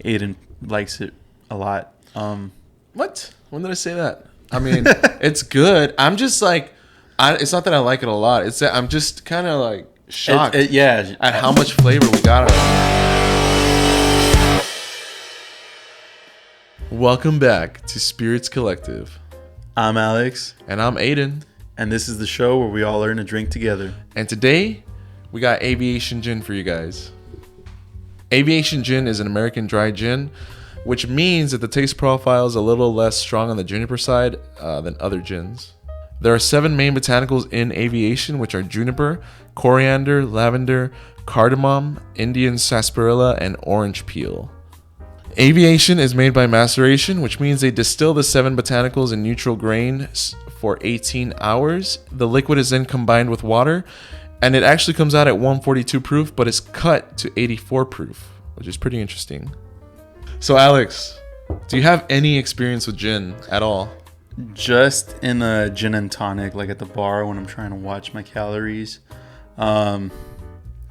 Aiden likes it a lot. What? When did I say that? I mean, it's good. I'm just like, it's not that I like it a lot. It's that I'm just kind of like shocked at how much flavor we got out of it. Welcome back to Spirits Collective. I'm Alex. And I'm Aiden. And this is the show where we all learn to drink together. And today, we got Aviation Gin for you guys. Aviation Gin is an American dry gin, which means that the taste profile is a little less strong on the juniper side than other gins. There are 7 main botanicals in Aviation, which are juniper, coriander, lavender, cardamom, Indian sarsaparilla, and orange peel. Aviation is made by maceration, which means they distill the 7 botanicals in neutral grain for 18 hours. The liquid is then combined with water, and it actually comes out at 142 proof, but it's cut to 84 proof, which is pretty interesting. So Alex, do you have any experience with gin at all? Just in a gin and tonic, like at the bar when I'm trying to watch my calories. That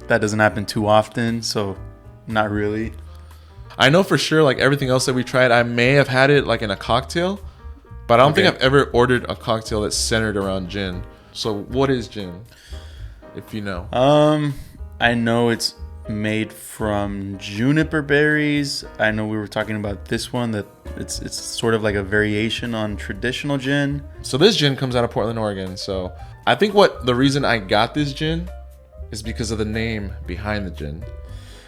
doesn't happen too often, so not really. I know for sure, like everything else that we tried, I may have had it like in a cocktail, but I don't think I've ever ordered a cocktail that's centered around gin. So what is gin, if you know? I know it's made from juniper berries. I know we were talking about this one, that it's sort of like a variation on traditional gin. So this gin comes out of Portland, Oregon. So I think the reason I got this gin is because of the name behind the gin.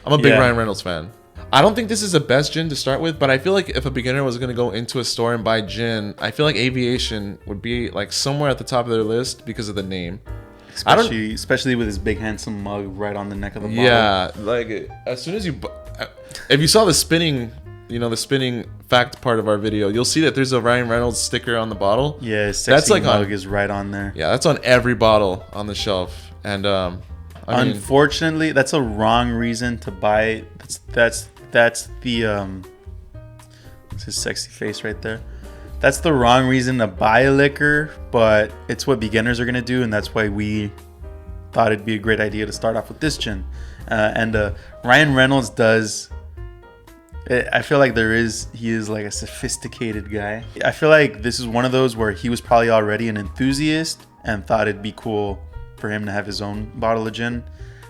I'm a big Ryan Reynolds fan. I don't think this is the best gin to start with, but I feel like if a beginner was going to go into a store and buy gin, I feel like Aviation would be like somewhere at the top of their list because of the name. Especially with his big handsome mug right on the neck of the bottle. Yeah, like as soon as if you saw the spinning fact part of our video, you'll see that there's a Ryan Reynolds sticker on the bottle. Yeah, his sexy mug is right on there. Yeah, that's on every bottle on the shelf. And unfortunately, that's a wrong reason to buy. That's the it's his sexy face right there. That's the wrong reason to buy a liquor, but it's what beginners are going to do, and that's why we thought it'd be a great idea to start off with this gin. And Ryan Reynolds does... I feel like he is like a sophisticated guy. I feel like this is one of those where he was probably already an enthusiast and thought it'd be cool for him to have his own bottle of gin.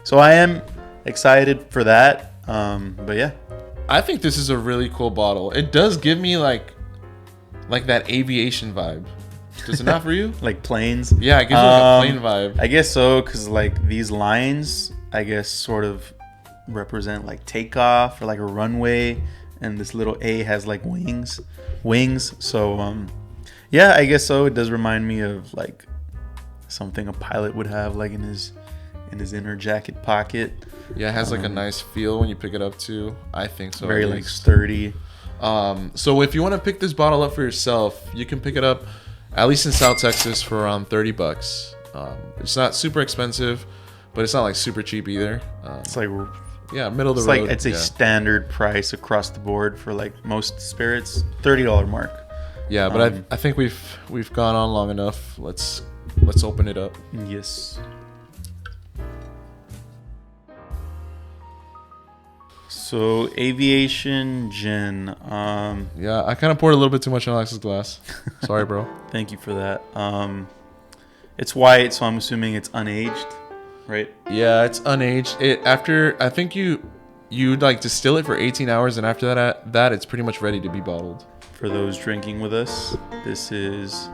So I am excited for that. But yeah. I think this is a really cool bottle. It does give me like that aviation vibe. Does it not for you? Like planes? Yeah, it gives me like a plane vibe. I guess so, because like these lines, I guess, sort of represent like takeoff or like a runway, and this little A has like wings. So yeah, I guess so. It does remind me of like something a pilot would have like in his inner jacket pocket. Yeah, it has like a nice feel when you pick it up too. I think so. Very like sturdy. So if you want to pick this bottle up for yourself, you can pick it up at least in South Texas for around $30. It's not super expensive, but it's not like super cheap either. It's like middle of the road. Like it's a standard price across the board for like most spirits, $30 mark. Yeah, but I think we've gone on long enough. Let's open it up. Yes. So Aviation Gin. Yeah, I kind of poured a little bit too much in Alex's glass. Sorry, bro. Thank you for that. It's white, so I'm assuming it's unaged, right? Yeah, it's unaged. I think you like distill it for 18 hours, and after that it's pretty much ready to be bottled. For those drinking with us, this is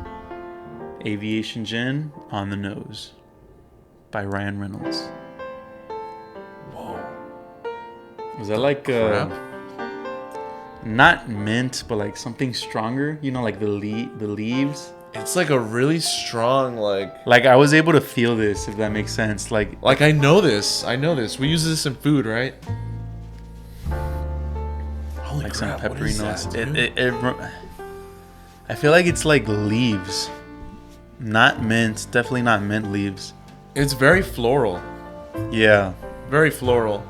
Aviation Gin on the Nose by Ryan Reynolds. Was that like not mint, but like something stronger? You know, like the leaves. It's like a really strong like I was able to feel this, if that makes sense. Like I know this. We use this in food, right? Holy like crap! Some peppery notes. I feel like it's like leaves, not mint. Definitely not mint leaves. It's very floral. Yeah, very floral.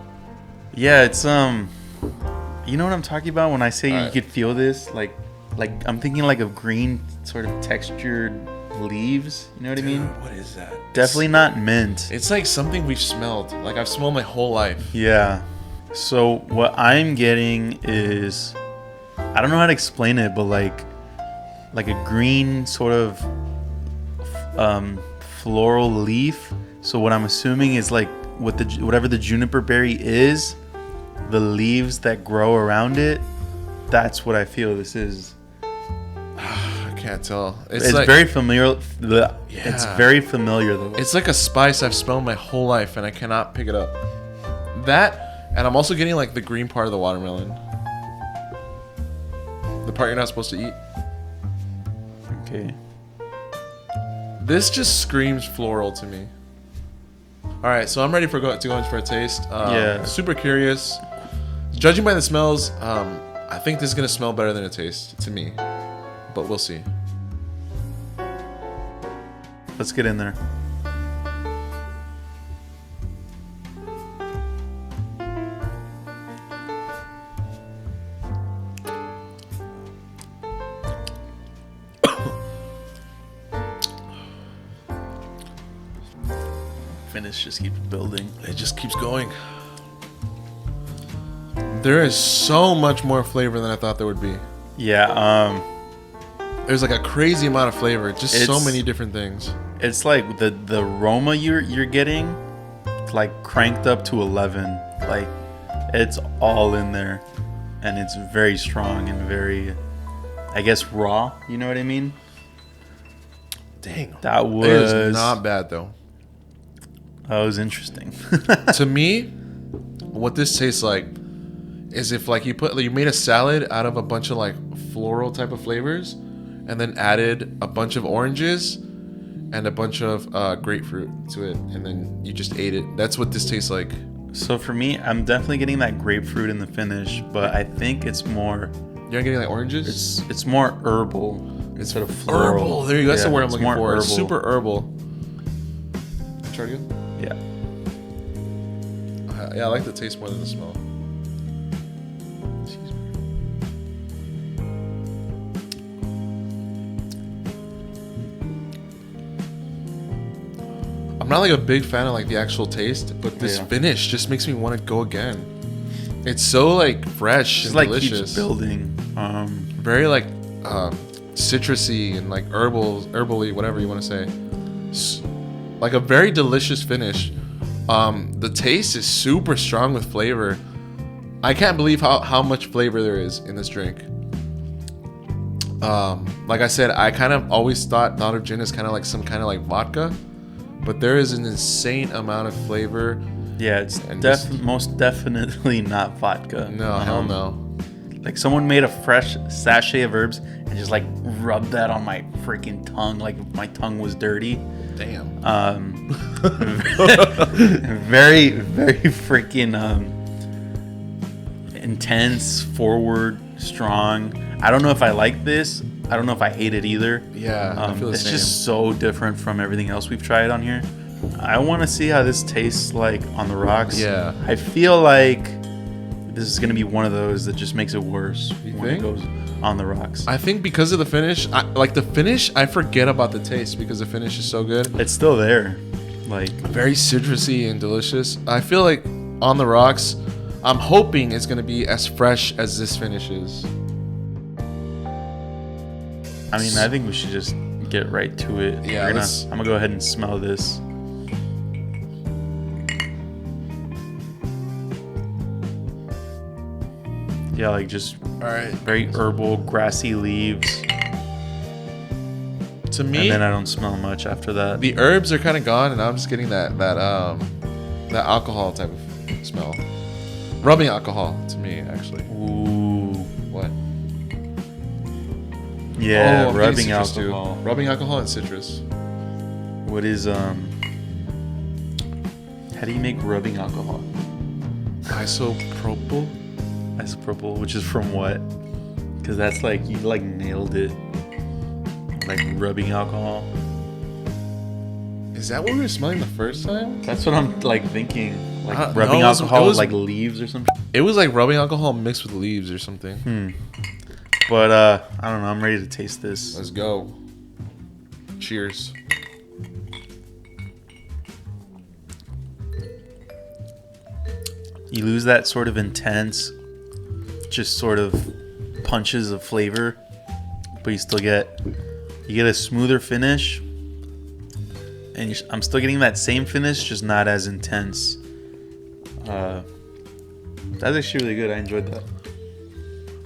Yeah, it's you know what I'm talking about when I say you could feel this, like I'm thinking like of green sort of textured leaves. You know what I mean? What is that? Definitely not mint. It's like something we've smelled. Like I've smelled my whole life. Yeah. So what I'm getting is, I don't know how to explain it, but like a green sort of floral leaf. So what I'm assuming is like whatever the juniper berry is, the leaves that grow around it. That's what I feel this is. I can't tell. It's like, very familiar. It's very familiar though. It's like a spice I've smelled my whole life and I cannot pick it up. That, and I'm also getting like the green part of the watermelon. The part you're not supposed to eat. Okay. This just screams floral to me. All right, so I'm ready to go in for a taste. Yeah. Super curious. Judging by the smells, I think this is gonna smell better than it tastes to me, but we'll see. Let's get in there. Finish just keeps building. It just keeps going. There is so much more flavor than I thought there would be. Yeah, There's like a crazy amount of flavor. Just so It's- many different things. it's like the aroma you're getting, like cranked up to 11. Like it's all in there, and it's very strong and very, I guess, raw. You know what I mean? Dang. That It was is not bad though. That was interesting. To me, what this tastes like is if like you made a salad out of a bunch of like floral type of flavors, and then added a bunch of oranges and a bunch of grapefruit to it, and then you just ate it. That's what this tastes like. So for me, I'm definitely getting that grapefruit in the finish, but I think it's more You're not getting like oranges? it's more herbal instead of floral. Herbal. There you go. That's the word I'm it's looking more for. herbal. It's super herbal. Try it again. Yeah. Yeah, I like the taste more than the smell. Excuse me. I'm not like a big fan of like the actual taste, but this Yeah. finish just makes me want to go again. It's so like fresh Just and like delicious. keeps building. Very like citrusy and like herbally, whatever you want to say. Like a very delicious finish. The taste is super strong with flavor. I can't believe how much flavor there is in this drink. Like I said, I kind of always thought of gin as kind of like some kind of like vodka, but there is an insane amount of flavor. Yeah, it's And most definitely not vodka. No, hell no. Like someone made a fresh sachet of herbs and just like rubbed that on my freaking tongue, like my tongue was dirty. Damn. Very, very freaking intense, forward, strong. I don't know if I like this. I don't know if I hate it either. Yeah, I feel the it's same. just so different from everything else we've tried on here. I want to see how this tastes like on the rocks. Yeah. I feel like this is going to be one of those that just makes it worse You when think? it goes on the rocks. I think because of the finish, I forget about the taste because the finish is so good. It's still there. Like, Very citrusy and delicious. I feel like on the rocks, I'm hoping it's gonna be as fresh as this finish is. I mean, I think we should just get right to it. Yeah, I'm gonna go ahead and smell this. Yeah, like just All right. very herbal, grassy leaves. To me, And then I don't smell much after that. the herbs are kind of gone, and I'm just getting that alcohol type of smell. Rubbing alcohol to me, actually. Ooh. What? Yeah, I'm getting rubbing citrus too. alcohol. Rubbing alcohol and citrus. What is how do you make rubbing alcohol? Isopropyl. Isopropyl, which is from what? Because that's like you like nailed it. Like rubbing alcohol. Is that what we were smelling the first time? That's what I'm like thinking. Like No, rubbing it was- alcohol it with was- like leaves or something. It was like rubbing alcohol mixed with leaves or something. But I don't know. I'm ready to taste this. Let's go. Cheers. You lose that sort of intense, just sort of punches of flavor, but you get a smoother finish, and I'm still getting that same finish, just not as intense. That's actually really good. I enjoyed that.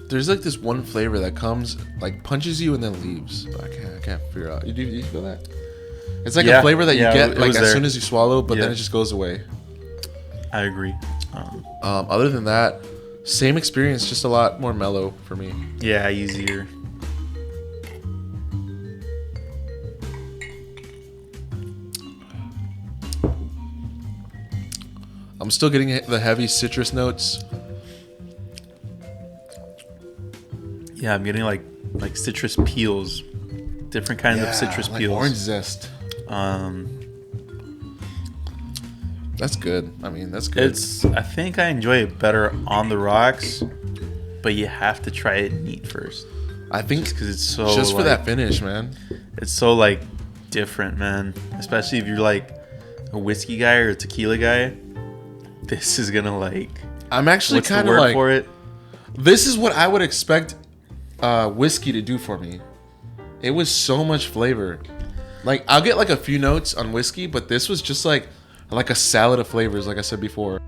There's like this one flavor that comes, like punches you and then leaves. But I can't figure out. You feel that? It's like a flavor that you get like as soon as you swallow, but then it just goes away. I agree. Other than that, same experience, just a lot more mellow for me. Yeah, easier. I'm still getting the heavy citrus notes. Yeah, I'm getting like citrus peels, different kinds of citrus like peels. Orange zest. That's good. I mean, that's good. I think I enjoy it better on the rocks, but you have to try it neat first. I think because it's so just for that finish, man. It's so like different, man. Especially if you're like a whiskey guy or a tequila guy. This is gonna like. I'm actually kind of like. For it? This is what I would expect whiskey to do for me. It was so much flavor. Like I'll get like a few notes on whiskey, but this was just like a salad of flavors, like I said before.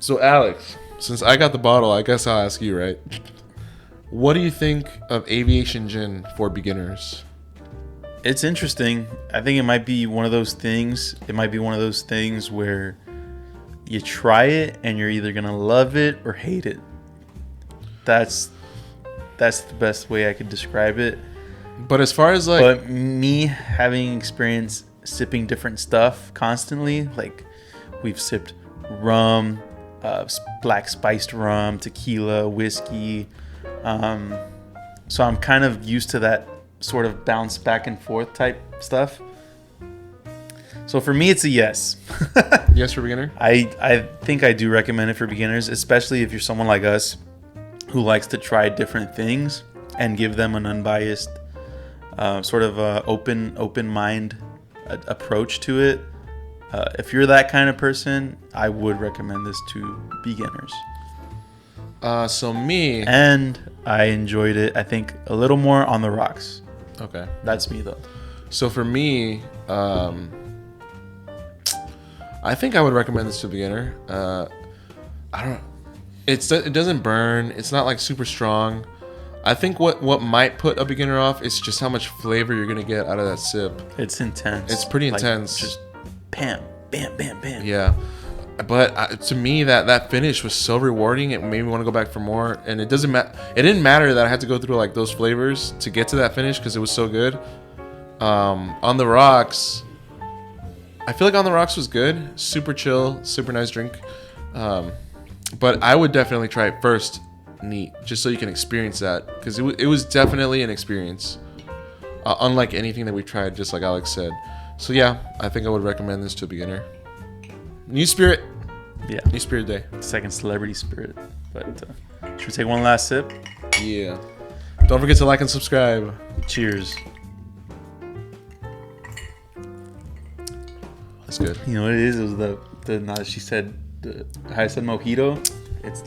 So Alex, since I got the bottle, I guess I'll ask you, right? What do you think of Aviation Gin for beginners? It's interesting. I think it might be one of those things. It might be one of those things where you try it and you're either gonna love it or hate it. That's the best way I could describe it. But as far as like, but me having experience sipping different stuff constantly, like we've sipped rum, black spiced rum, tequila, whiskey. So I'm kind of used to that sort of bounce back and forth type stuff. So for me, it's a yes. Yes for beginner? I think I do recommend it for beginners, especially if you're someone like us who likes to try different things and give them an unbiased, sort of open mind approach to it. If you're that kind of person, I would recommend this to beginners. So me... And I enjoyed it, I think, a little more on the rocks. Okay. That's me, though. So for me, I think I would recommend this to a beginner. I don't... It doesn't burn. It's not like super strong. I think what might put a beginner off is just how much flavor you're going to get out of that sip. It's intense. It's pretty intense. Just bam, bam, bam, bam. Yeah. But to me, that finish was so rewarding. It made me want to go back for more. And it doesn't matter. It didn't matter that I had to go through like those flavors to get to that finish because it was so good. On the rocks, I feel like On the Rocks was good. Super chill, super nice drink. But I would definitely try it first neat, just so you can experience that, because it was definitely an experience, unlike anything that we tried, just like Alex said. So yeah, I think I would recommend this to a beginner. New Spirit. Yeah. New Spirit Day. Second Celebrity Spirit. But should we take one last sip? Yeah. Don't forget to like and subscribe. Cheers. That's good. You know what it is? It was the now that she said, how I said mojito. It's